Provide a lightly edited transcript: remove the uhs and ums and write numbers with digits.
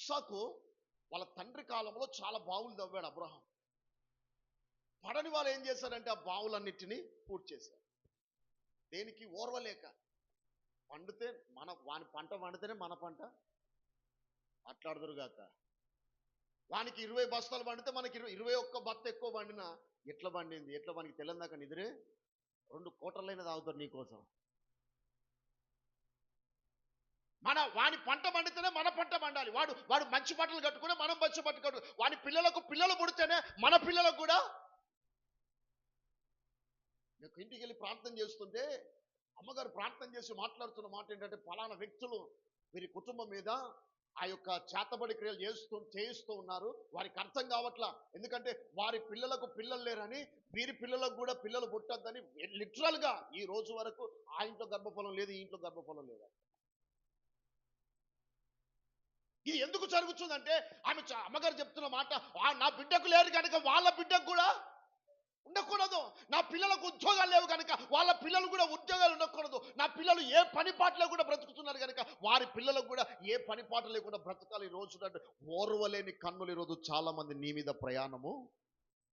ఇస్సాకు వాళ్ళ తండ్రి కాలంలో చాలా బావులు తవ్వాడు అబ్రహాం. పడని వాళ్ళు ఏం చేశారంటే ఆ బావులన్నిటినీ పూర్తి చేశారు. దేనికి? ఓర్వలేక. పండితే వాని పంట పండితేనే మన పంట మాట్లాడదురుగాక. వానికి 20 బస్తాలు పండితే మనకి 21 బత్త ఎక్కువ పండినా ఎట్లా పండింది, ఎట్లా వానికి తెల్లందాక నిద్రే 2 కోటర్లైనా తాగుతారు నీకోసం. వాని పంట పండితేనే మన పంట పండాలి. వాడు మంచి బట్టలు కట్టుకునే మనం మంచి బట్టలు కట్టు. వాని పిల్లలు పుడితేనే మన పిల్లలకు కూడా. నాకు ఇంటికి వెళ్ళి ప్రార్థన చేస్తుంటే అమ్మగారు ప్రార్థన చేసి మాట్లాడుతున్న మాట ఏంటంటే, ఫలానా వ్యక్తులు వీరి కుటుంబం మీద ఆ యొక్క చేతబడి క్రియలు చేయిస్తూ ఉన్నారు. వారికి అర్థం కావట్లా. ఎందుకంటే వారి పిల్లలకు పిల్లలు లేరని, వీరి పిల్లలకు కూడా పిల్లలు పుట్టద్దని లిటరల్ గా ఈ రోజు వరకు ఆ ఇంట్లో గర్భఫలం లేదు, ఈ ఇంట్లో గర్భఫలం లేదు. ఇది ఎందుకు జరుగుతుందంటే అమ్మగారు చెప్తున్న మాట, నా బిడ్డకు లేరు కనుక వాళ్ళ బిడ్డకు కూడా ఉండకూడదు. నా పిల్లలకు ఉద్యోగాలు లేవు కనుక వాళ్ళ పిల్లలు కూడా ఉద్యోగాలు ఉండకూడదు. నా పిల్లలు ఏ పని పాటలో కూడా బ్రతుకుతున్నారు కనుక వారి పిల్లలకు కూడా ఏ పని పాట లేకుండా బ్రతకాలి. ఈ రోజు ఓర్వలేని కన్నులు ఈరోజు చాలా మంది నీ మీద ప్రయాణము